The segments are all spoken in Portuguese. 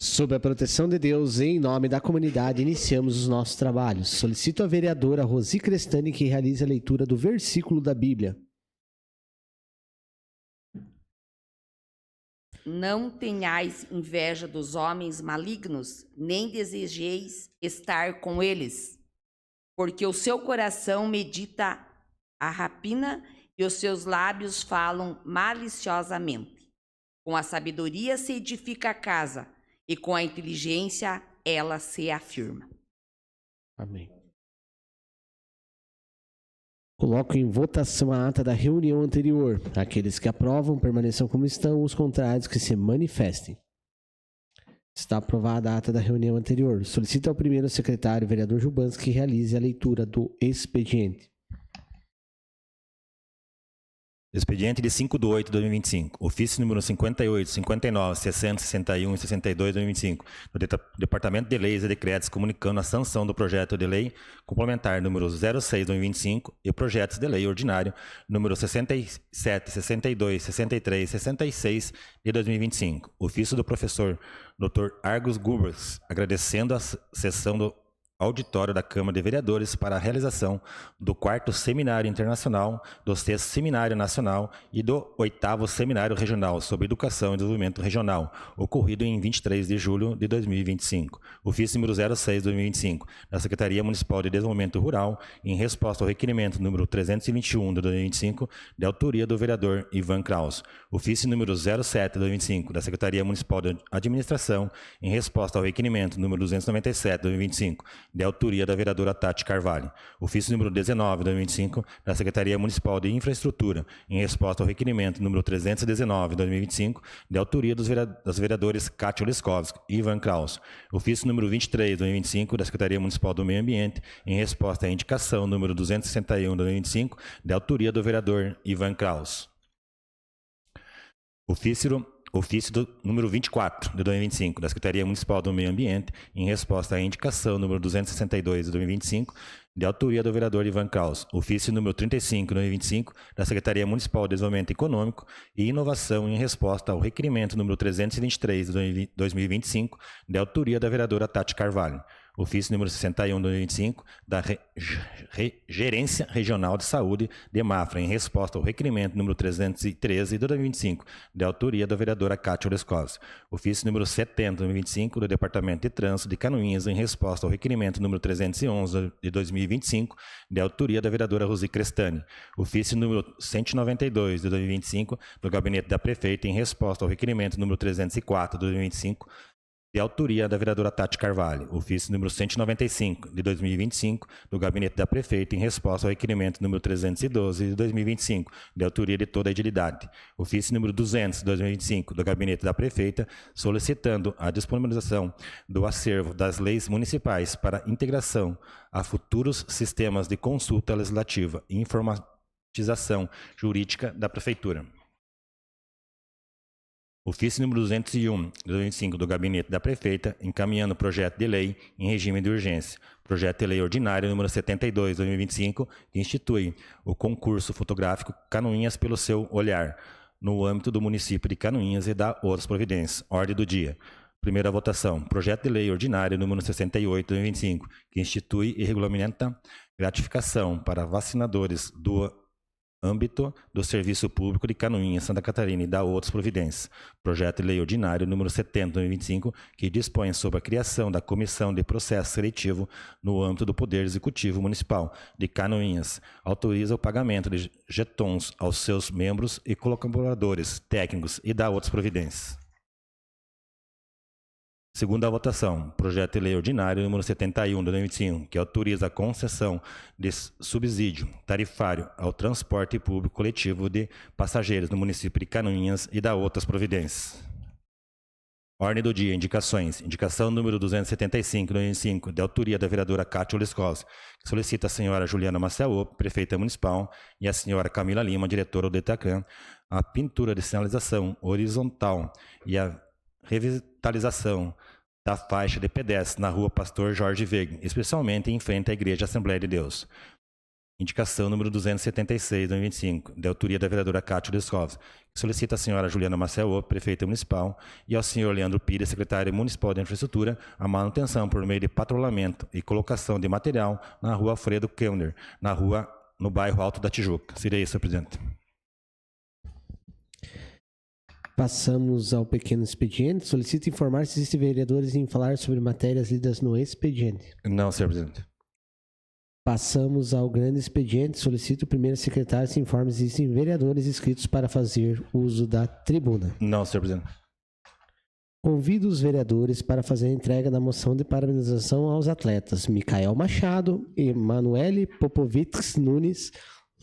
Sob a proteção de Deus e em nome da comunidade, iniciamos os nossos trabalhos. Solicito a vereadora Rosi Crestani que realize a leitura do versículo da Bíblia. Não tenhais inveja dos homens malignos, nem desejeis estar com eles, porque o seu coração medita a rapina e os seus lábios falam maliciosamente. Com a sabedoria se edifica a casa, e com a inteligência ela se afirma. Amém. Coloco em votação a ata da reunião anterior. Aqueles que aprovam permaneçam como estão, os contrários que se manifestem. Está aprovada a ata da reunião anterior. Solicito ao primeiro secretário, vereador Jubanski, que realize a leitura do expediente. Expediente de 5/8/2025, ofício número 58, 59, 60, 61 e 62 de 2025, do Departamento de Leis e Decretos comunicando a sanção do projeto de lei complementar número 06/2025 e projetos de lei ordinário número 67, 62, 63 e 66 de 2025. Ofício do professor Dr. Argus Gubers, agradecendo a sessão do auditório da Câmara de Vereadores para a realização do 4º Seminário Internacional, do 6º Seminário Nacional e do 8º Seminário Regional sobre Educação e Desenvolvimento Regional, ocorrido em 23 de julho de 2025. Ofício número 06/2025, da Secretaria Municipal de Desenvolvimento Rural, em resposta ao requerimento número 321 de 2025, de autoria do vereador Ivan Kraus. Ofício número 07/2025, da Secretaria Municipal de Administração, em resposta ao requerimento número 297 de 2025, de autoria da vereadora Tati Carvalho. Ofício número 19 de 2025, da Secretaria Municipal de Infraestrutura, em resposta ao requerimento número 319 de 2025, de autoria dos vereadores Kátia Leskovski e Ivan Kraus. Ofício número 23 de 2025, da Secretaria Municipal do Meio Ambiente, em resposta à indicação número 261 de 2025, de autoria do vereador Ivan Kraus. Ofício do número 24 de 2025, da Secretaria Municipal do Meio Ambiente, em resposta à indicação número 262 de 2025, de autoria do vereador Ivan Kraus. Ofício número 35 de 2025, da Secretaria Municipal de Desenvolvimento Econômico e Inovação, em resposta ao requerimento número 323 de 2025, de autoria da vereadora Tati Carvalho. Ofício número 61 de 2025, da Gerência Regional de Saúde de Mafra, em resposta ao requerimento número 313 de 2025, de autoria da vereadora Kátia Leskovski. Ofício número 70 de 2025, do Departamento de Trânsito de Canoinhas, em resposta ao requerimento número 311 de 2025, de autoria da vereadora Rosi Crestani. Ofício número 192 de 2025, do Gabinete da Prefeita, em resposta ao requerimento número 304 de 2025, de autoria da vereadora Tati Carvalho. Ofício número 195 de 2025, do Gabinete da Prefeita, em resposta ao requerimento número 312 de 2025, de autoria de toda a edilidade. Ofício número 200 de 2025, do Gabinete da Prefeita, solicitando a disponibilização do acervo das leis municipais para integração a futuros sistemas de consulta legislativa e informatização jurídica da Prefeitura. Ofício número 201, de 2025, do Gabinete da Prefeita, encaminhando o projeto de lei em regime de urgência. Projeto de lei ordinário número 72, de 2025, que institui o concurso fotográfico Canoinhas pelo seu olhar, no âmbito do município de Canoinhas e da outras providências. Ordem do dia. Primeira votação. Projeto de lei ordinário número 68, de 2025, que institui e regulamenta gratificação para vacinadores do âmbito do Serviço Público de Canoinhas, Santa Catarina e da outras providências. Projeto de lei ordinário número 70, de 2025, que dispõe sobre a criação da Comissão de Processo Seletivo no âmbito do Poder Executivo Municipal de Canoinhas. Autoriza o pagamento de jetons aos seus membros e colaboradores técnicos e da outras providências. Segunda votação, projeto de lei ordinário número 71 de 2025, que autoriza a concessão de subsídio tarifário ao transporte público coletivo de passageiros no município de Canoinhas e da outras providências. Ordem do dia, indicações. Indicação número 275 de 2025, de autoria da vereadora Kátia Leskovski, que solicita a senhora Juliana Maciaô, prefeita municipal, e a senhora Camila Lima, diretora do DETACAN, a pintura de sinalização horizontal e a revitalização da faixa de pedestre na rua Pastor Jorge Veiga, especialmente em frente à Igreja Assembleia de Deus. Indicação número 276, 2025, de autoria da vereadora Cátia Descovos, que solicita à senhora Juliana Marcelo, prefeita municipal, e ao senhor Leandro Pires, secretário municipal de infraestrutura, a manutenção por meio de patrulhamento e colocação de material na rua Alfredo Kellner, no bairro Alto da Tijuca. Seria isso, senhor presidente. Passamos ao pequeno expediente. Solicito informar se existem vereadores em falar sobre matérias lidas no expediente. Não, senhor presidente. Passamos ao grande expediente. Solicito o primeiro secretário se informe se existem vereadores inscritos para fazer uso da tribuna. Não, senhor presidente. Convido os vereadores para fazer a entrega da moção de parabenização aos atletas Micael Machado, Emanuele Popovits Nunes,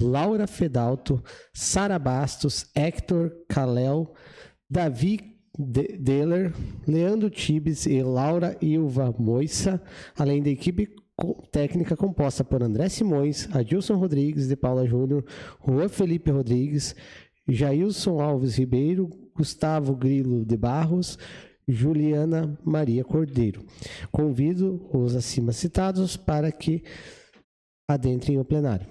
Laura Fedalto, Sara Bastos, Hector Calel, Davi Deller, Leandro Tibes e Laura Ilva Moissa, além da equipe técnica composta por André Simões, Adilson Rodrigues de Paula Júnior, Juan Felipe Rodrigues, Jailson Alves Ribeiro, Gustavo Grilo de Barros, Juliana Maria Cordeiro. Convido os acima citados para que adentrem o plenário.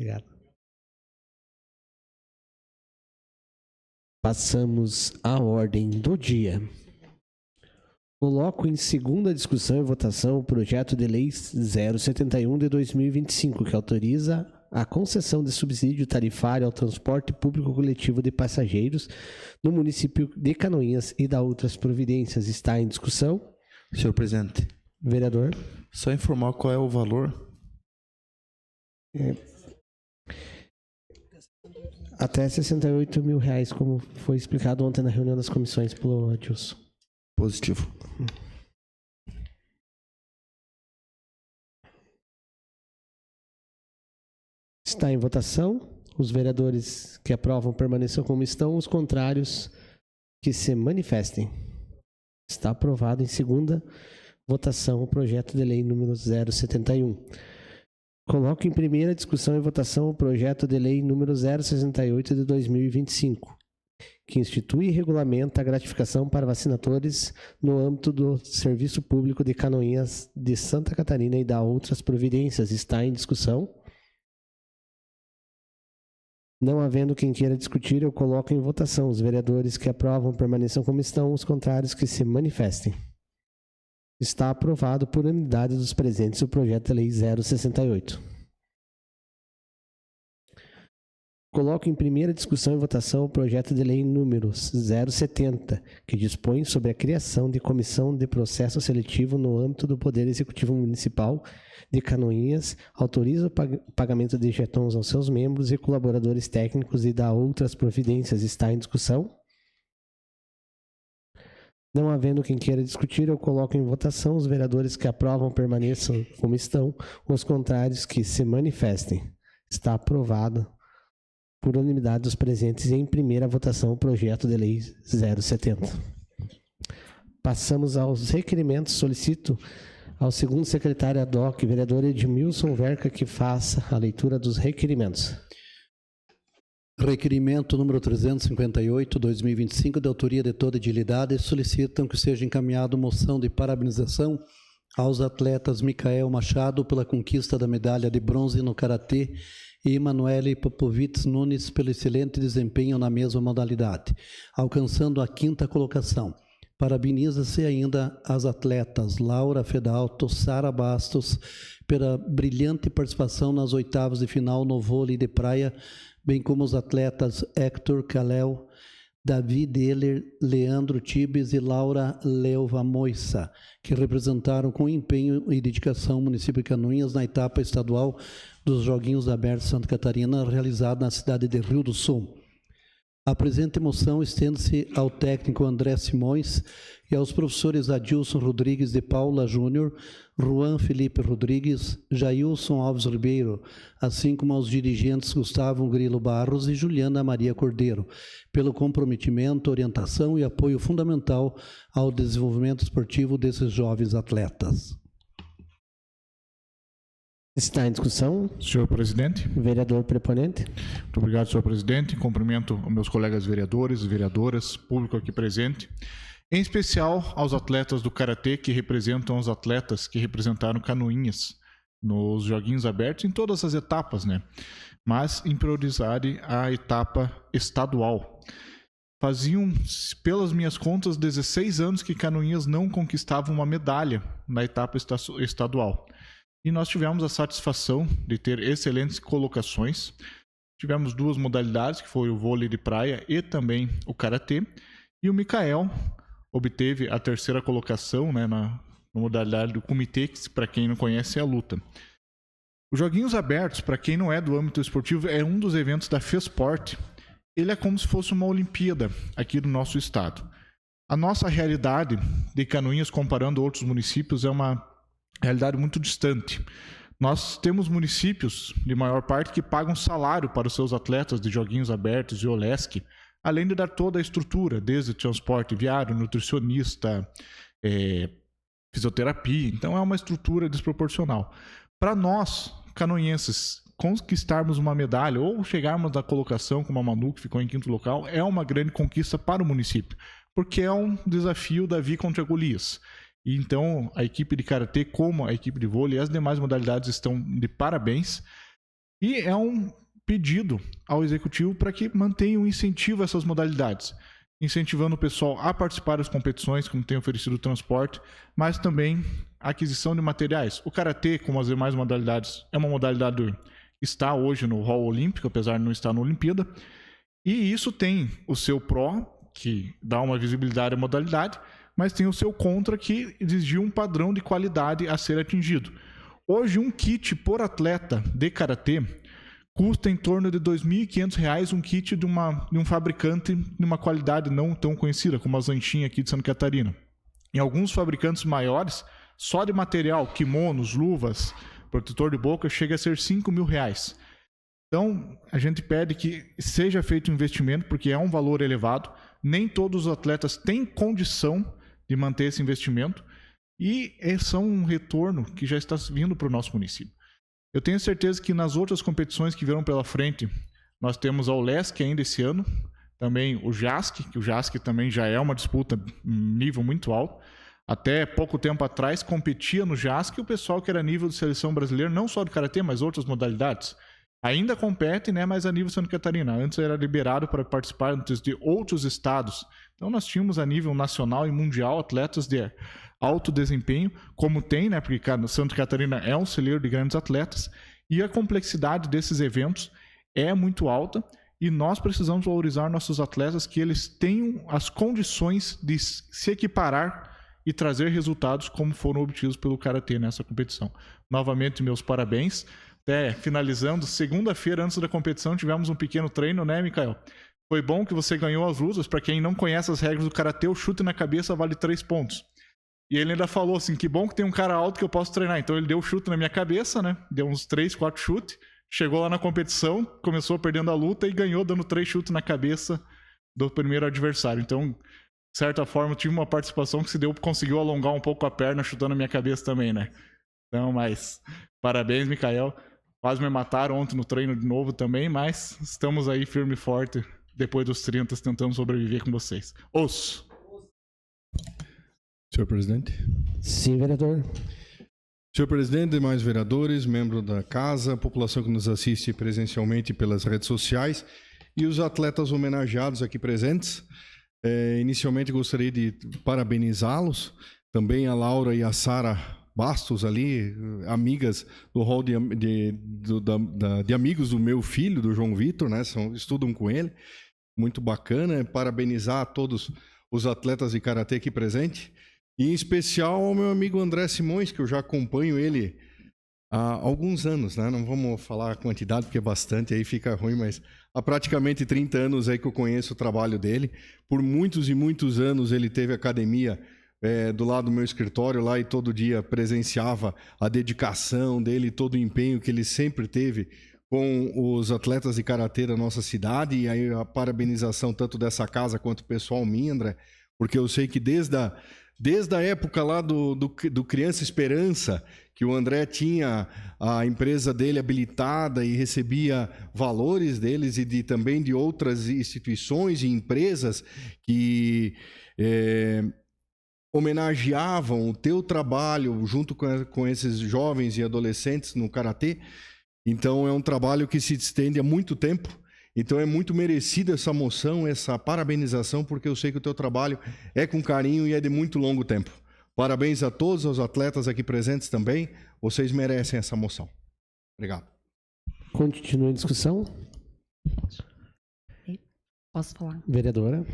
Obrigado. Passamos à ordem do dia. Coloco em segunda discussão e votação o projeto de lei 071 de 2025, que autoriza a concessão de subsídio tarifário ao transporte público coletivo de passageiros no município de Canoinhas e dá outras providências. Está em discussão? Senhor presidente, Vereador. só informar qual é o valor. Até R$68 mil, como foi explicado ontem na reunião das comissões pelo Adilson. Positivo. Está em votação. Os vereadores que aprovam permaneçam como estão. Os contrários que se manifestem. Está aprovado em segunda votação o projeto de lei número 071. Coloco em primeira discussão e votação o projeto de lei número 068 de 2025, que institui e regulamenta a gratificação para vacinadores no âmbito do Serviço Público de Canoinhas de Santa Catarina e dá outras providências. Está em discussão? Não havendo quem queira discutir, eu coloco em votação. Os vereadores que aprovam permaneçam como estão, os contrários que se manifestem. Está aprovado por unanimidade dos presentes o projeto de lei 068. Coloco em primeira discussão e votação o projeto de lei número 070, que dispõe sobre a criação de comissão de processo seletivo no âmbito do Poder Executivo Municipal de Canoinhas, autoriza o pagamento de jetons aos seus membros e colaboradores técnicos e dá outras providências. Está em discussão? Não havendo quem queira discutir, eu coloco em votação. Os vereadores que aprovam permaneçam como estão, os contrários que se manifestem. Está aprovado por unanimidade dos presentes em primeira votação o projeto de lei 070. Passamos aos requerimentos. Solicito ao segundo secretário ad hoc, vereador Edmilson Verca, que faça a leitura dos requerimentos. Requerimento número 358, 2025, de autoria de toda edilidade, solicitam que seja encaminhada moção de parabenização aos atletas Micael Machado pela conquista da medalha de bronze no Karatê e Emanuele Popovitz Nunes pelo excelente desempenho na mesma modalidade, alcançando a 5ª colocação. Parabeniza-se ainda as atletas Laura Fedalto, Sara Bastos, pela brilhante participação nas oitavas de final no vôlei de praia, bem como os atletas Hector Calel, Davi Deller, Leandro Tibes e Laura Leuva Moissa, que representaram com empenho e dedicação o município de Canoinhas na etapa estadual dos Joguinhos Abertos Santa Catarina, realizada na cidade de Rio do Sul. A presente moção estende-se ao técnico André Simões e aos professores Adilson Rodrigues de Paula Júnior, Juan Felipe Rodrigues, Jailson Alves Ribeiro, assim como aos dirigentes Gustavo Grilo Barros e Juliana Maria Cordeiro, pelo comprometimento, orientação e apoio fundamental ao desenvolvimento esportivo desses jovens atletas. Está em discussão? Senhor presidente. Vereador preponente. Muito obrigado, senhor presidente. Cumprimento aos meus colegas vereadores, vereadoras, público aqui presente. Em especial aos atletas do Karatê, que representam os atletas que representaram Canoinhas nos Joguinhos Abertos, em todas as etapas, né? Mas em prioridade a etapa estadual. Faziam, pelas minhas contas, 16 anos que Canoinhas não conquistava uma medalha na etapa estadual. E nós tivemos a satisfação de ter excelentes colocações. Tivemos 2 modalidades, que foi o vôlei de praia e também o karatê. E o Micael obteve a 3ª colocação, né, na modalidade do comitê, que para quem não conhece é a luta. Os Joguinhos Abertos, para quem não é do âmbito esportivo, é um dos eventos da FESPORT. Ele é como se fosse uma Olimpíada aqui do nosso estado. A nossa realidade de Canoinhas, comparando outros municípios, é uma realidade muito distante. Nós temos municípios, de maior parte, que pagam salário para os seus atletas de Joguinhos Abertos e OLESC, além de dar toda a estrutura, desde transporte viário, nutricionista, fisioterapia. Então, é uma estrutura desproporcional. Para nós, canoinhenses, conquistarmos uma medalha ou chegarmos à colocação, como a Manu, que ficou em 5º local, é uma grande conquista para o município, porque é um desafio Davi contra Golias. E então, a equipe de karatê, como a equipe de vôlei e as demais modalidades estão de parabéns. E é um pedido ao Executivo para que mantenha um incentivo a essas modalidades, incentivando o pessoal a participar das competições, como tem oferecido o transporte, mas também a aquisição de materiais. O Karatê, como as demais modalidades, é uma modalidade que está hoje no hall olímpico, apesar de não estar na Olimpíada, e isso tem o seu pró, que dá uma visibilidade à modalidade, mas tem o seu contra, que exigiu um padrão de qualidade a ser atingido. Hoje, um kit por atleta de Karatê custa em torno de R$ 2.500 um kit de um fabricante de uma qualidade não tão conhecida, como a Zanchin aqui de Santa Catarina. Em alguns fabricantes maiores, só de material, kimonos, luvas, protetor de boca, chega a ser R$ 5.000. Então, a gente pede que seja feito um investimento, porque é um valor elevado. Nem todos os atletas têm condição de manter esse investimento, e são um retorno que já está vindo para o nosso município. Eu tenho certeza que nas outras competições que virão pela frente, nós temos a ULESC ainda esse ano, também o JASC, que o JASC também já é uma disputa nível muito alto. Até pouco tempo atrás competia no JASC o pessoal que era nível de seleção brasileira, não só do Karatê, mas outras modalidades. Ainda compete, né, mas a nível Santa Catarina. Antes era liberado para participar de outros estados. Então nós tínhamos a nível nacional e mundial atletas de alto desempenho, como tem, né, porque Santa Catarina é um celeiro de grandes atletas, e a complexidade desses eventos é muito alta, e nós precisamos valorizar nossos atletas, que eles tenham as condições de se equiparar e trazer resultados como foram obtidos pelo Karatê nessa competição. Novamente, meus parabéns. Até finalizando, segunda-feira, antes da competição, tivemos um pequeno treino, né, Mikael? Foi bom que você ganhou as luzes. Para quem não conhece as regras do Karatê, o chute na cabeça vale 3 pontos. E ele ainda falou assim, que bom que tem um cara alto que eu posso treinar. Então ele deu o chute na minha cabeça, né? Deu uns 3, 4 chutes. Chegou lá na competição, começou perdendo a luta e ganhou dando 3 chutes na cabeça do primeiro adversário. Então, de certa forma, eu tive uma participação que conseguiu alongar um pouco a perna chutando a minha cabeça também, né? Então, mas parabéns, Mikael. Quase me mataram ontem no treino de novo também, mas estamos aí firme e forte depois dos 30, tentando sobreviver com vocês. Osso! Senhor presidente. Sim, vereador. Senhor presidente, demais vereadores, membro da casa, população que nos assiste presencialmente pelas redes sociais e os atletas homenageados aqui presentes. Inicialmente gostaria de parabenizá-los, também a Laura e a Sara Bastos ali, amigas do hall de amigos do meu filho, do João Vitor, né? Estudam com ele, muito bacana. Parabenizar a todos os atletas de Karatê aqui presentes, e em especial ao meu amigo André Simões, que eu já acompanho ele há alguns anos, né? Não vamos falar a quantidade, porque é bastante, aí fica ruim, mas há praticamente 30 anos aí que eu conheço o trabalho dele. Por muitos e muitos anos ele teve academia do lado do meu escritório lá, e todo dia presenciava a dedicação dele, todo o empenho que ele sempre teve com os atletas de Karatê da nossa cidade. E aí a parabenização tanto dessa casa quanto pessoal minha, André, porque eu sei que desde a época lá do Criança Esperança, que o André tinha a empresa dele habilitada e recebia valores deles e também de outras instituições e empresas que homenageavam o teu trabalho junto com esses jovens e adolescentes no Karatê. Então é um trabalho que se estende há muito tempo. Então é muito merecida essa moção, essa parabenização, porque eu sei que o teu trabalho é com carinho e é de muito longo tempo. Parabéns a todos os atletas aqui presentes também. Vocês merecem essa moção. Obrigado. Continua a discussão. Posso falar? Vereadora.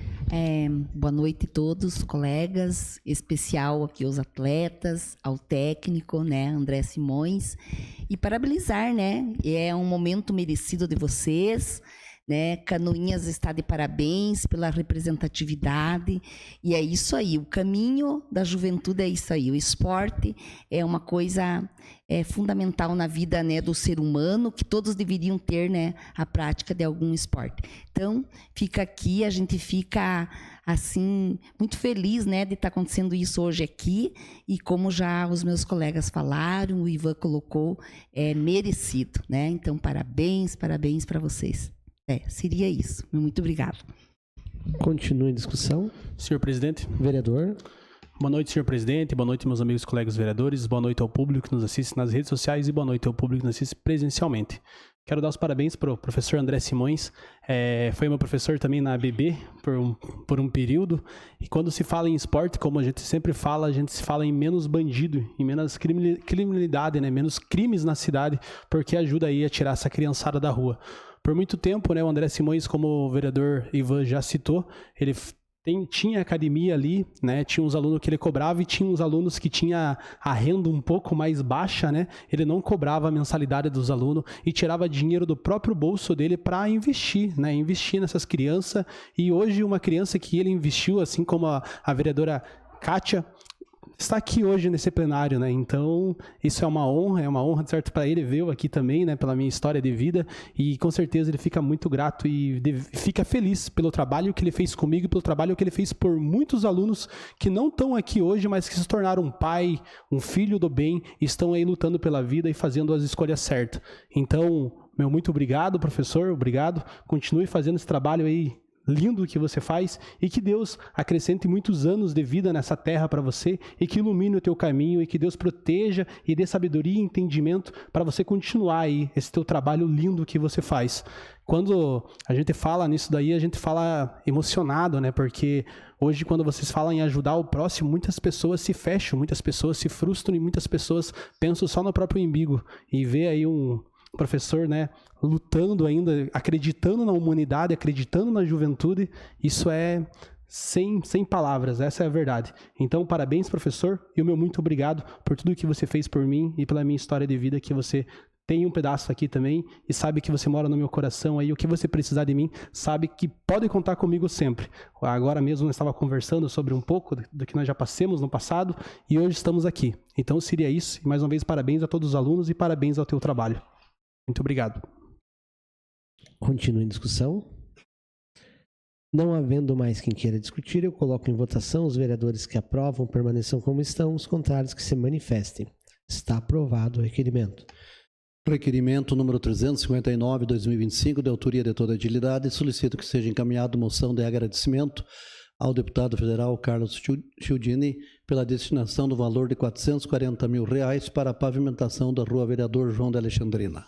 Boa noite a todos, colegas, especial aqui aos atletas, ao técnico, né, André Simões, e parabenizar, né, é um momento merecido de vocês, né, Canoinhas está de parabéns pela representatividade, e é isso aí, o caminho da juventude é isso aí, o esporte é uma coisa fundamental na vida, né, do ser humano, que todos deveriam ter, né, a prática de algum esporte. Então, fica aqui, a gente fica, assim, muito feliz, né, de estar acontecendo isso hoje aqui, e como já os meus colegas falaram, o Ivan colocou, é merecido, né, então parabéns para vocês. Seria isso. Muito obrigado. Continue a discussão. Senhor presidente. Vereador. Boa noite, senhor presidente. Boa noite, meus amigos e colegas vereadores. Boa noite ao público que nos assiste nas redes sociais e boa noite ao público que nos assiste presencialmente. Quero dar os parabéns para o professor André Simões. Foi meu professor também na ABB por um período. E quando se fala em esporte, como a gente sempre fala, a gente se fala em menos bandido, em menos criminalidade, né? Menos crimes na cidade, porque ajuda aí a tirar essa criançada da rua. Por muito tempo, né, o André Simões, como o vereador Ivan já citou, ele tinha academia ali, né? Tinha uns alunos que ele cobrava e tinha uns alunos que tinha a renda um pouco mais baixa, né? Ele não cobrava a mensalidade dos alunos e tirava dinheiro do próprio bolso dele para investir, né? Investir nessas crianças. E hoje uma criança que ele investiu, assim como a vereadora Kátia, está aqui hoje nesse plenário, né? Então, isso é uma honra, de certo, para ele ver eu aqui também, né? Pela minha história de vida, e com certeza ele fica muito grato e fica feliz pelo trabalho que ele fez comigo e pelo trabalho que ele fez por muitos alunos que não estão aqui hoje, mas que se tornaram um pai, um filho do bem, e estão aí lutando pela vida e fazendo as escolhas certas. Então, meu muito obrigado, professor, obrigado. Continue fazendo esse trabalho aí lindo que você faz, e que Deus acrescente muitos anos de vida nessa terra para você, e que ilumine o teu caminho, e que Deus proteja e dê sabedoria e entendimento para você continuar aí esse teu trabalho lindo que você faz. Quando a gente fala nisso daí, a gente fala emocionado, né? Porque hoje, quando vocês falam em ajudar o próximo, muitas pessoas se fecham, muitas pessoas se frustram e muitas pessoas pensam só no próprio umbigo. E vê aí um professor, né, lutando ainda, acreditando na humanidade, acreditando na juventude, isso é sem palavras, essa é a verdade. Então, parabéns, professor, e o meu muito obrigado por tudo que você fez por mim e pela minha história de vida, que você tem um pedaço aqui também, e sabe que você mora no meu coração aí, o que você precisar de mim, sabe que pode contar comigo sempre. Agora mesmo nós estávamos conversando sobre um pouco do que nós já passamos no passado, e hoje estamos aqui. Então, seria isso, e mais uma vez, parabéns a todos os alunos e parabéns ao teu trabalho. Muito obrigado. Continua em discussão. Não havendo mais quem queira discutir, eu coloco em votação os vereadores que aprovam permaneçam como estão, os contrários que se manifestem. Está aprovado o requerimento. Requerimento número 359/2025, de autoria de toda a edilidade, solicito que seja encaminhado moção de agradecimento ao deputado federal Carlos Chiudini pela destinação do valor de R$ 440 mil para a pavimentação da rua Vereador João de Alexandrina.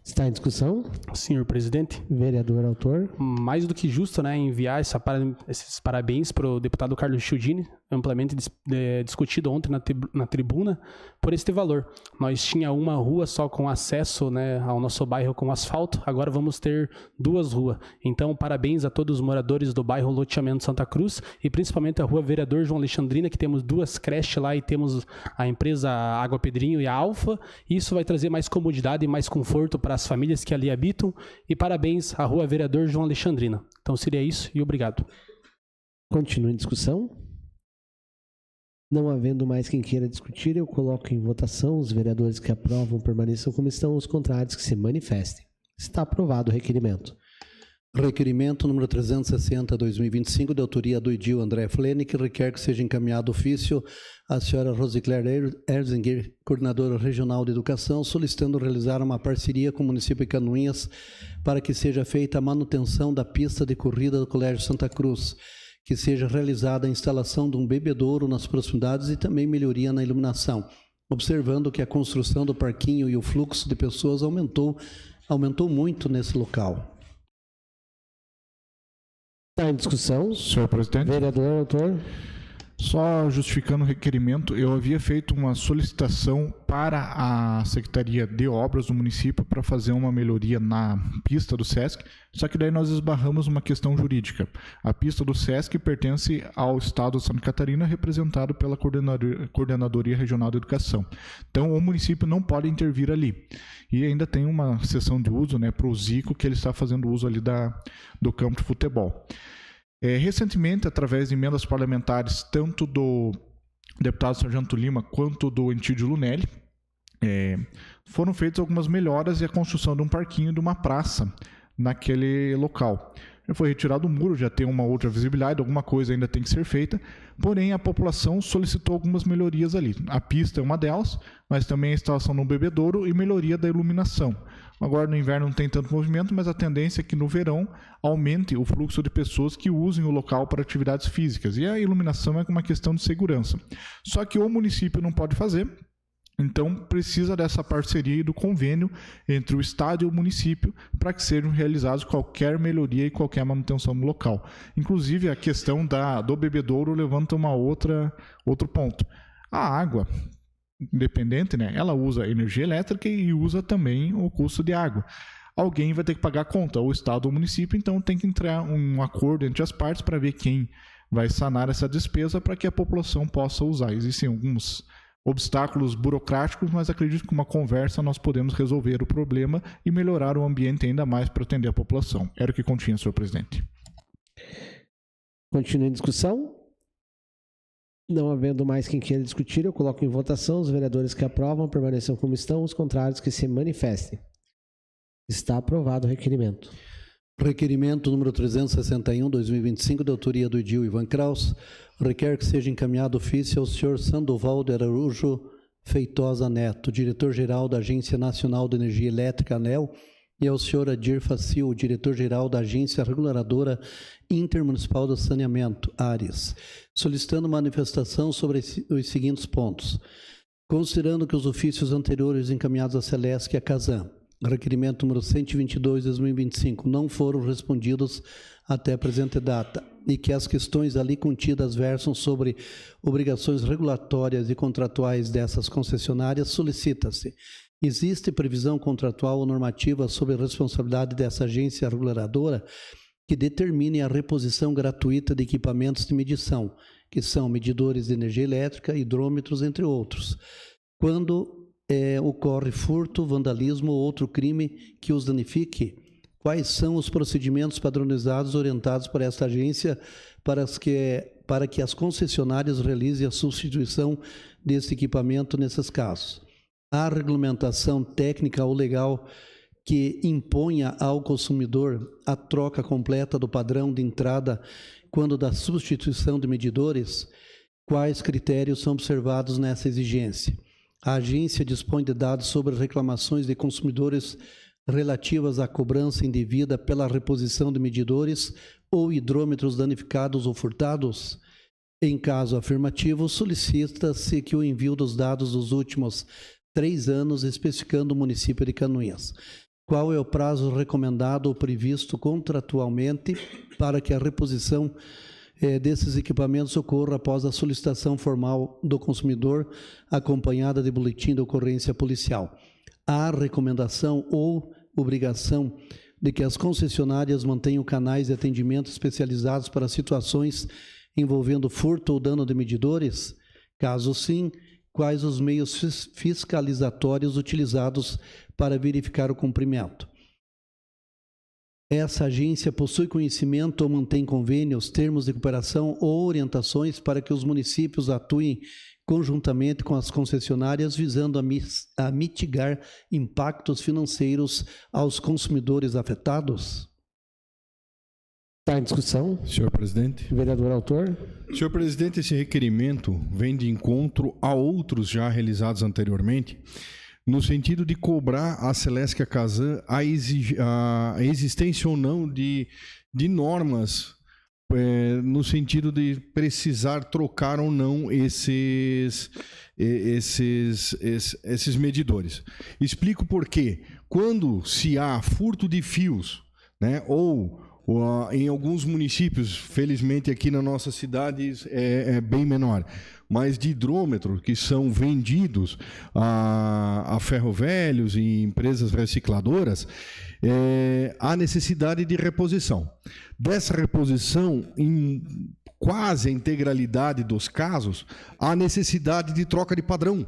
Está em discussão? Senhor presidente. Vereador autor. Mais do que justo, né, enviar esses parabéns para o deputado Carlos Chiudini, amplamente discutido ontem na tribuna, por este valor. Nós tinha uma rua só com acesso, né, ao nosso bairro com asfalto, agora vamos ter 2 ruas. Então, parabéns a todos os moradores do bairro Loteamento Santa Cruz, e principalmente a rua Vereador João Alexandrina, que temos 2 creches lá e temos a empresa Água Pedrinho e a Alfa. Isso vai trazer mais comodidade e mais conforto para as famílias que ali habitam, e parabéns à rua Vereador João Alexandrina. Então seria isso e obrigado. Continua em discussão. Não havendo mais quem queira discutir, eu coloco em votação os vereadores que aprovam permaneçam como estão, os contrários que se manifestem. Está aprovado o requerimento. Requerimento número 360/2025, de autoria do edil André Flene, que requer que seja encaminhado ofício à senhora Rosicler Erzinger, coordenadora regional de educação, solicitando realizar uma parceria com o município de Canoinhas para que seja feita a manutenção da pista de corrida do Colégio Santa Cruz, que seja realizada a instalação de um bebedouro nas proximidades e também melhoria na iluminação, observando que a construção do parquinho e o fluxo de pessoas aumentou muito nesse local. Está em discussão. Senhor presidente. Vereador autor. Só justificando o requerimento, eu havia feito uma solicitação para a Secretaria de Obras do município para fazer uma melhoria na pista do SESC, só que daí nós esbarramos uma questão jurídica. A pista do SESC pertence ao Estado de Santa Catarina, representado pela Coordenadoria Regional de Educação. Então, o município não pode intervir ali. E ainda tem uma sessão de uso, né, para o Zico, que ele está fazendo uso ali do campo de futebol. Recentemente, através de emendas parlamentares, tanto do deputado Sargento Lima quanto do Entídio Lunelli, foram feitas algumas melhoras e a construção de um parquinho e de uma praça naquele local. Já foi retirado o muro, já tem uma outra visibilidade, alguma coisa ainda tem que ser feita, porém a população solicitou algumas melhorias ali. A pista é uma delas, mas também a instalação no bebedouro e melhoria da iluminação. Agora no inverno não tem tanto movimento, mas a tendência é que no verão aumente o fluxo de pessoas que usem o local para atividades físicas. E a iluminação é uma questão de segurança. Só que o município não pode fazer, então precisa dessa parceria e do convênio entre o Estado e o município para que sejam realizados qualquer melhoria e qualquer manutenção no local. Inclusive a questão do bebedouro levanta outro ponto. A água independente, né, ela usa energia elétrica e usa também o custo de água. Alguém vai ter que pagar a conta, ou o Estado ou o município, então tem que entrar um acordo entre as partes para ver quem vai sanar essa despesa para que a população possa usar. Existem alguns obstáculos burocráticos, mas acredito que com uma conversa nós podemos resolver o problema e melhorar o ambiente ainda mais para atender a população. Era o que continha, senhor presidente. Continua em discussão? Não havendo mais quem queira discutir, eu coloco em votação. Os vereadores que aprovam permaneçam como estão, os contrários que se manifestem. Está aprovado o requerimento. Requerimento número 361, 2025, da autoria do Edil Ivan Kraus, requer que seja encaminhado ofício ao senhor Sandoval de Araújo Feitosa Neto, diretor-geral da Agência Nacional de Energia Elétrica, ANEEL, e ao senhor Adir Facil, diretor-geral da Agência Reguladora Intermunicipal do Saneamento, ARES, solicitando manifestação sobre os seguintes pontos. Considerando que os ofícios anteriores encaminhados à Celesc e à Casan, requerimento número 122, 2025, não foram respondidos até a presente data, e que as questões ali contidas versam sobre obrigações regulatórias e contratuais dessas concessionárias, solicita-se: existe previsão contratual ou normativa sobre a responsabilidade dessa agência reguladora que determine a reposição gratuita de equipamentos de medição, que são medidores de energia elétrica, hidrômetros, entre outros, quando ocorre furto, vandalismo ou outro crime que os danifique? Quais são os procedimentos padronizados orientados por esta agência para que as concessionárias realizem a substituição desse equipamento nesses casos? Há regulamentação técnica ou legal que imponha ao consumidor a troca completa do padrão de entrada quando da substituição de medidores? Quais critérios são observados nessa exigência? A agência dispõe de dados sobre reclamações de consumidores relativas à cobrança indevida pela reposição de medidores ou hidrômetros danificados ou furtados? Em caso afirmativo, solicita-se que o envio dos dados dos últimos 3 anos, especificando o município de Canoinhas. Qual é o prazo recomendado ou previsto contratualmente para que a reposição desses equipamentos ocorra após a solicitação formal do consumidor, acompanhada de boletim de ocorrência policial? Há recomendação ou obrigação de que as concessionárias mantenham canais de atendimento especializados para situações envolvendo furto ou dano de medidores? Caso sim, quais os meios fiscalizatórios utilizados para verificar o cumprimento? Essa agência possui conhecimento ou mantém convênios, termos de cooperação ou orientações para que os municípios atuem conjuntamente com as concessionárias, visando a mitigar impactos financeiros aos consumidores afetados? Está em discussão. Senhor presidente. Vereador autor. Senhor presidente, esse requerimento vem de encontro a outros já realizados anteriormente, no sentido de cobrar a Celesc e a Casan a existência ou não de normas, no sentido de precisar trocar ou não esses medidores. Explico por quê. Quando se há furto de fios, né, ou em alguns municípios, felizmente aqui na nossa cidade é bem menor, mas de hidrômetros que são vendidos a ferrovelhos e empresas recicladoras, há necessidade de reposição. Dessa reposição, em quase a integralidade dos casos, há necessidade de troca de padrão.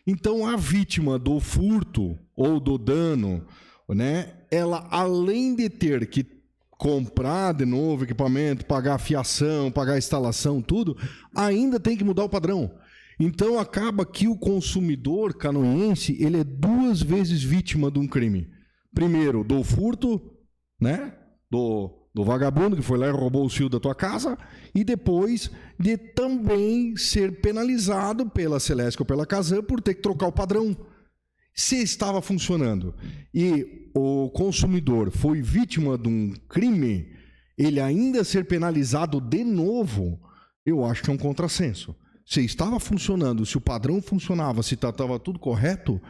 Então, a vítima do furto ou do dano, né, ela, além de ter que comprar de novo equipamento, pagar a fiação, pagar a instalação, tudo, ainda tem que mudar o padrão. Então acaba que o consumidor canoense, ele é 2 vezes vítima de um crime. Primeiro, do furto, né, do do vagabundo que foi lá e roubou o fio da tua casa, e depois de também ser penalizado pela Celesc ou pela Casan por ter que trocar o padrão. Se estava funcionando e o consumidor foi vítima de um crime, ele ainda ser penalizado de novo, eu acho que é um contrassenso. Se estava funcionando, se o padrão funcionava, se estava tudo correto,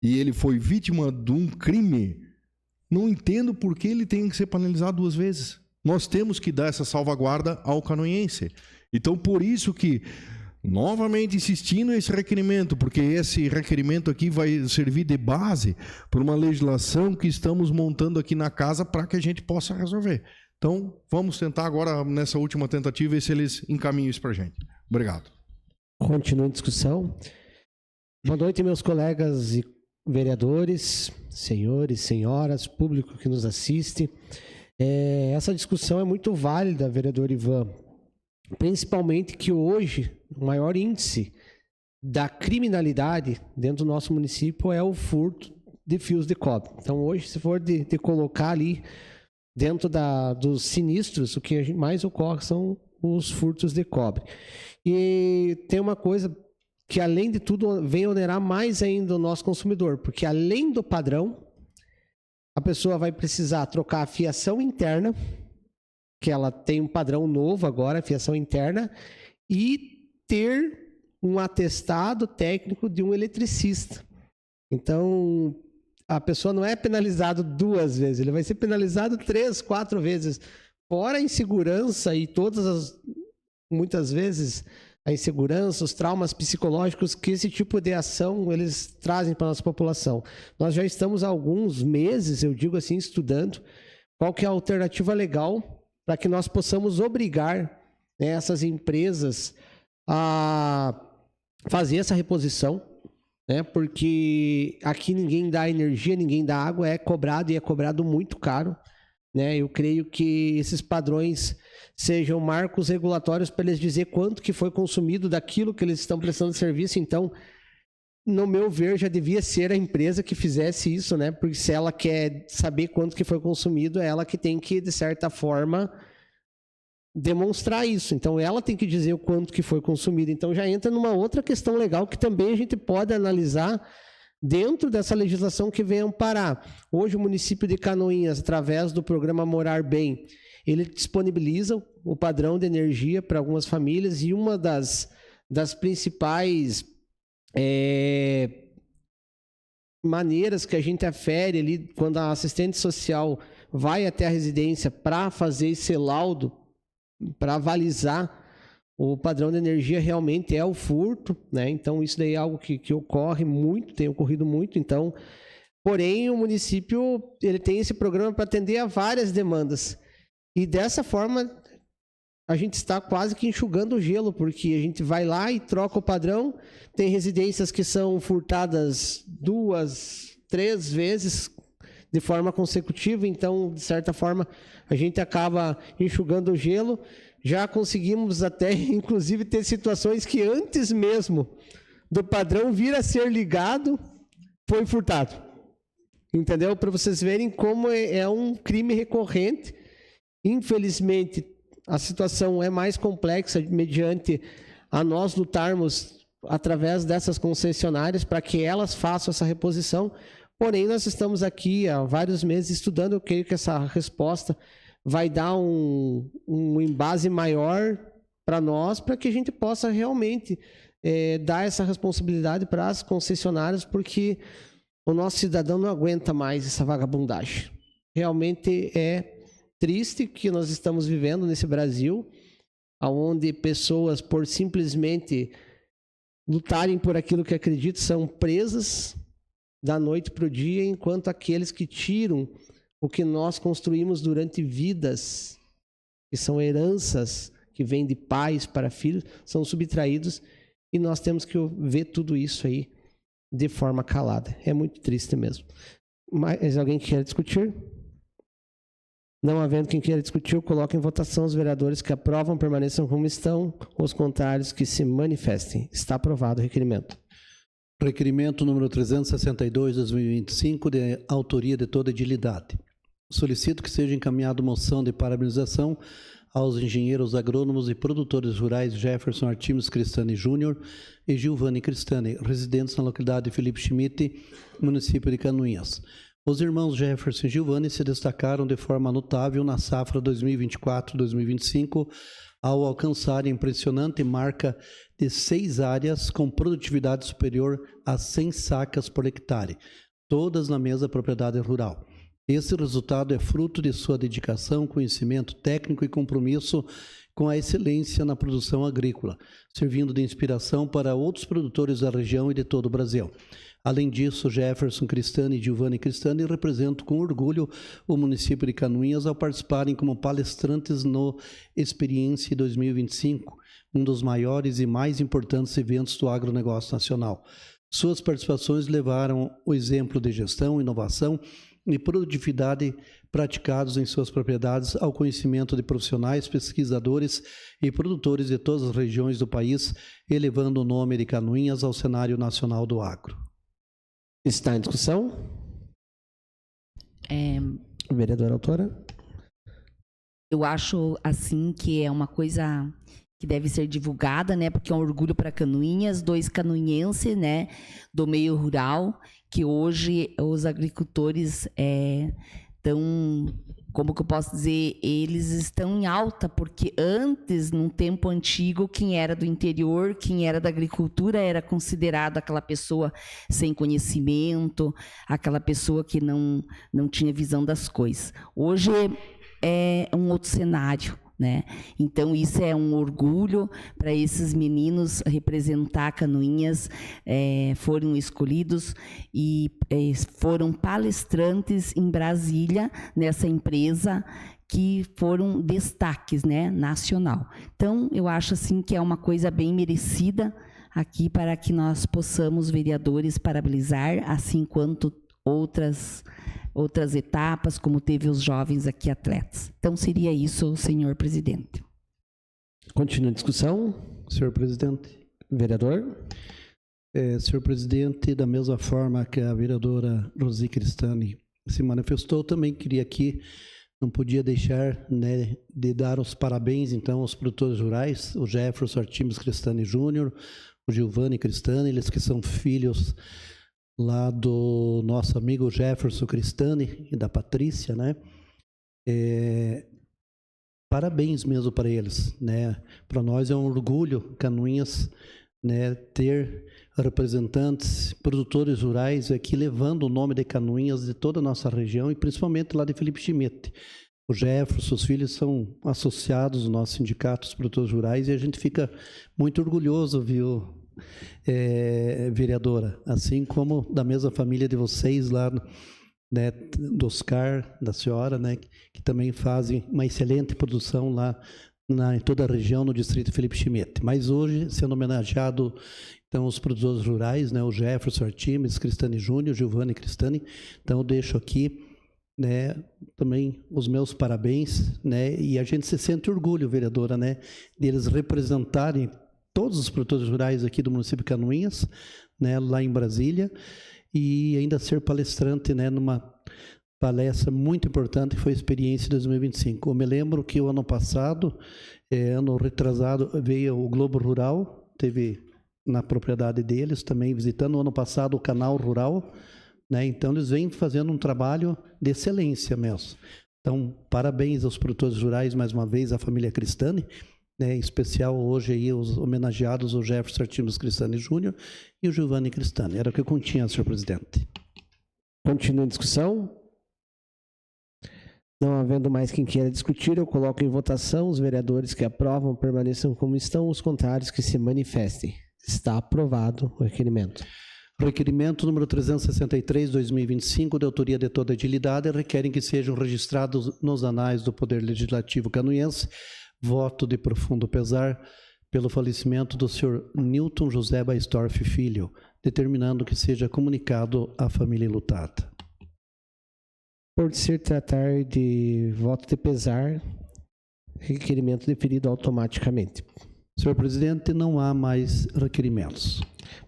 e ele foi vítima de um crime, não entendo por que ele tem que ser penalizado 2 vezes. Nós temos que dar essa salvaguarda ao canoense. Então, por isso que, novamente insistindo nesse requerimento, porque esse requerimento aqui vai servir de base para uma legislação que estamos montando aqui na casa para que a gente possa resolver. Então, vamos tentar agora, nessa última tentativa, ver se eles encaminham isso para a gente. Obrigado. Continua a discussão. Boa noite, meus colegas e vereadores, senhores, senhoras, público que nos assiste. Essa discussão é muito válida, vereador Ivan, principalmente que hoje o maior índice da criminalidade dentro do nosso município é o furto de fios de cobre. Então hoje, se for de colocar ali dentro dos sinistros, o que mais ocorre são os furtos de cobre. E tem uma coisa que, além de tudo, vem onerar mais ainda o nosso consumidor, porque além do padrão, a pessoa vai precisar trocar a fiação interna, que ela tem um padrão novo agora, fiação interna, e ter um atestado técnico de um eletricista. Então, a pessoa não é penalizada 2 vezes, ele vai ser penalizado 3, 4 vezes. Fora a insegurança e muitas vezes, a insegurança, os traumas psicológicos que esse tipo de ação eles trazem para a nossa população. Nós já estamos há alguns meses, eu digo assim, estudando qual que é a alternativa legal para que nós possamos obrigar, né, essas empresas a fazer essa reposição, né, porque aqui ninguém dá energia, ninguém dá água, é cobrado e é cobrado muito caro. Né? Eu creio que esses padrões sejam marcos regulatórios para eles dizer quanto que foi consumido daquilo que eles estão prestando serviço. Então, no meu ver, já devia ser a empresa que fizesse isso, né? Porque se ela quer saber quanto que foi consumido, é ela que tem que, de certa forma, demonstrar isso. Então, ela tem que dizer o quanto que foi consumido. Então, já entra numa outra questão legal que também a gente pode analisar dentro dessa legislação que vem amparar. Hoje o município de Canoinhas, através do programa Morar Bem, ele disponibiliza o padrão de energia para algumas famílias, e uma das principais maneiras que a gente afere ali, quando a assistente social vai até a residência para fazer esse laudo, para avalizar o padrão de energia, realmente é o furto, né? Então isso daí é algo que ocorre muito, tem ocorrido muito. Então, porém, o município ele tem esse programa para atender a várias demandas, e dessa forma a gente está quase que enxugando o gelo, porque a gente vai lá e troca o padrão. Tem residências que são furtadas 2, 3 vezes de forma consecutiva, então de certa forma a gente acaba enxugando o gelo. Já conseguimos até, inclusive, ter situações que antes mesmo do padrão vir a ser ligado, foi furtado. Entendeu? Para vocês verem como é um crime recorrente. Infelizmente, a situação é mais complexa mediante a nós lutarmos através dessas concessionárias para que elas façam essa reposição. Porém, nós estamos aqui há vários meses estudando. Eu creio que essa resposta vai dar um embase maior para nós, para que a gente possa realmente dar essa responsabilidade para as concessionárias, porque o nosso cidadão não aguenta mais essa vagabundagem. Realmente é triste que nós estamos vivendo nesse Brasil, onde pessoas, por simplesmente lutarem por aquilo que acreditam, são presas da noite para o dia, enquanto aqueles que tiram o que nós construímos durante vidas, que são heranças que vêm de pais para filhos, são subtraídos, e nós temos que ver tudo isso aí de forma calada. É muito triste mesmo. Mas alguém que quer discutir? Não havendo quem queira discutir, eu coloco em votação os vereadores que aprovam, permaneçam como estão, os contrários que se manifestem. Está aprovado o requerimento. Requerimento número 362, 2025, de autoria de toda edilidade. solicito que seja encaminhada moção de parabenização aos engenheiros agrônomos e produtores rurais Jefferson Artimes Cristani Júnior e Giovanni Cristani, residentes na localidade de Felipe Schmidt, município de Canoinhas. Os irmãos Jefferson e Giovanni se destacaram de forma notável na safra 2024-2025, ao alcançar a impressionante marca de 6 áreas com produtividade superior a 100 sacas por hectare, todas na mesma propriedade rural. Esse resultado é fruto de sua dedicação, conhecimento técnico e compromisso com a excelência na produção agrícola, servindo de inspiração para outros produtores da região e de todo o Brasil. Além disso, Jefferson Cristani e Giovanni Cristani representam com orgulho o município de Canoinhas ao participarem como palestrantes no Experiência 2025, um dos maiores e mais importantes eventos do agronegócio nacional. Suas participações levaram o exemplo de gestão, inovação e produtividade praticados em suas propriedades ao conhecimento de profissionais, pesquisadores e produtores de todas as regiões do país, elevando o nome de Canoinhas ao cenário nacional do agro. Está em discussão? Vereadora autora? Eu acho, assim, que é uma coisa que deve ser divulgada, né? Porque é um orgulho para Canoinhas, 2 canoinhenses, né? Do meio rural, que hoje os agricultores estão, como que eu posso dizer, eles estão em alta, porque antes, num tempo antigo, quem era do interior, quem era da agricultura, era considerado aquela pessoa sem conhecimento, aquela pessoa que não tinha visão das coisas. Hoje é um outro cenário, né? Então, isso é um orgulho para esses meninos representar Canoinhas, foram escolhidos e foram palestrantes em Brasília, nessa empresa, que foram destaques, né, nacional. Então, eu acho assim que é uma coisa bem merecida aqui para que nós possamos, vereadores, parabenizar, assim quanto outras etapas, como teve os jovens aqui atletas. Então, seria isso, senhor presidente. Continua a discussão. Senhor presidente. Vereador? Senhor presidente, da mesma forma que a vereadora Rosi Cristani se manifestou, também queria aqui, não podia deixar, né, de dar os parabéns, então, aos produtores rurais, o Jefferson Artimes Cristani Júnior, o Giovanni Cristani, eles que são filhos lá do nosso amigo Jefferson Cristani e da Patrícia, né? Parabéns mesmo para eles, né? Para nós é um orgulho, Canoinhas, né, ter representantes, produtores rurais aqui levando o nome de Canoinhas de toda a nossa região e principalmente lá de Felipe Schmidt. O Jefferson, os filhos são associados ao nosso sindicato dos produtores rurais e a gente fica muito orgulhoso, viu, vereadora, assim como da mesma família de vocês lá, né, do Oscar, da senhora, né, que também fazem uma excelente produção lá em toda a região, no distrito Felipe Schmidt. Mas hoje, sendo homenageado, então, os produtores rurais, né, o Jefferson Artimes, Cristani Júnior, Giovanni Cristani, então eu deixo aqui, né, também os meus parabéns, né, e a gente se sente orgulho, vereadora, né, deles representarem todos os produtores rurais aqui do município de Canoinhas, né, lá em Brasília, e ainda ser palestrante, né, numa palestra muito importante que foi a Experiência 2025. Eu me lembro que o ano passado, ano retrasado, veio o Globo Rural, teve na propriedade deles também, visitando o ano passado o Canal Rural, né, então eles vêm fazendo um trabalho de excelência mesmo. Então, parabéns aos produtores rurais, mais uma vez, à família Cristani, né, em especial hoje aí os homenageados, o Jefferson Artimes Cristani Júnior e o Giovanni Cristani. Era o que eu continha, senhor presidente. Continua a discussão. Não havendo mais quem queira discutir, eu coloco em votação. Os vereadores que aprovam permaneçam como estão, os contrários que se manifestem. Está aprovado o requerimento. Requerimento número 363/2025, de autoria de toda a edilidade, requerem que sejam registrados nos anais do Poder Legislativo canoinhense voto de profundo pesar pelo falecimento do senhor Newton José Baistorff Filho, determinando que seja comunicado à família enlutada. Por se tratar de voto de pesar, requerimento deferido automaticamente. Senhor presidente, não há mais requerimentos.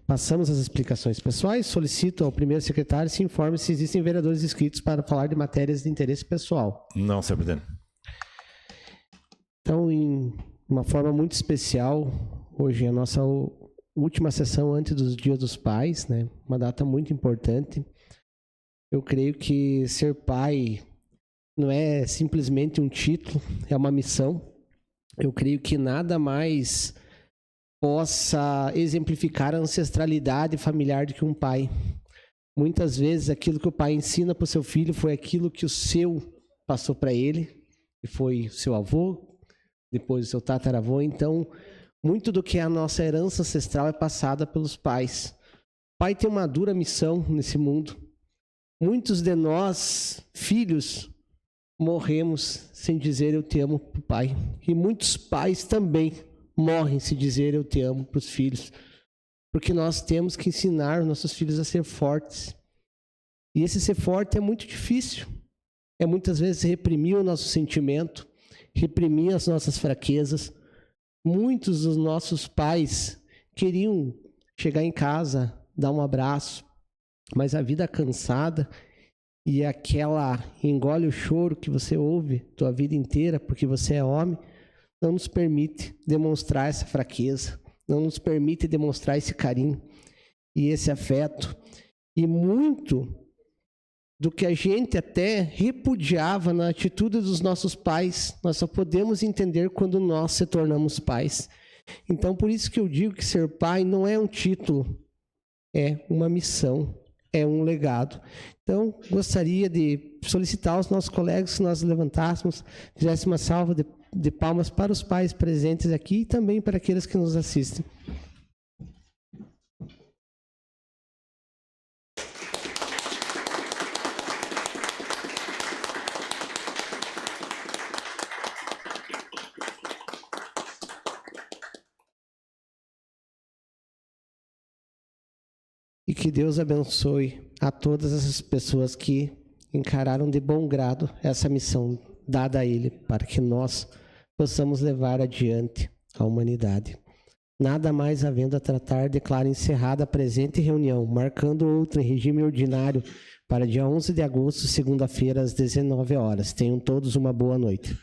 Passamos às explicações pessoais. Solicito ao primeiro secretário se informe se existem vereadores inscritos para falar de matérias de interesse pessoal. Não, senhor presidente. Então, em uma forma muito especial, hoje é a nossa última sessão antes dos Dias dos Pais, né? Uma data muito importante. Eu creio que ser pai não é simplesmente um título, é uma missão. Eu creio que nada mais possa exemplificar a ancestralidade familiar do que um pai. Muitas vezes aquilo que o pai ensina para o seu filho foi aquilo que o seu passou para ele, que foi o seu avô, depois o seu tataravô. Então, muito do que é a nossa herança ancestral é passada pelos pais. O pai tem uma dura missão nesse mundo. Muitos de nós, filhos, morremos sem dizer eu te amo para o pai. E muitos pais também morrem sem dizer eu te amo para os filhos. Porque nós temos que ensinar os nossos filhos a ser fortes. E esse ser forte é muito difícil. É muitas vezes reprimir o nosso sentimento, reprimir as nossas fraquezas. Muitos dos nossos pais queriam chegar em casa, dar um abraço, mas a vida cansada e aquela engole o choro que você ouve tua vida inteira porque você é homem, não nos permite demonstrar essa fraqueza, não nos permite demonstrar esse carinho e esse afeto. E muito do que a gente até repudiava na atitude dos nossos pais, nós só podemos entender quando nós se tornamos pais. Então, por isso que eu digo que ser pai não é um título, é uma missão, é um legado. Então, gostaria de solicitar aos nossos colegas que nós levantássemos, fizéssemos uma salva de palmas para os pais presentes aqui e também para aqueles que nos assistem. E que Deus abençoe a todas essas pessoas que encararam de bom grado essa missão dada a Ele, para que nós possamos levar adiante a humanidade. Nada mais havendo a tratar, declaro encerrada a presente reunião, marcando outra em regime ordinário para dia 11 de agosto, segunda-feira, às 19 horas. Tenham todos uma boa noite.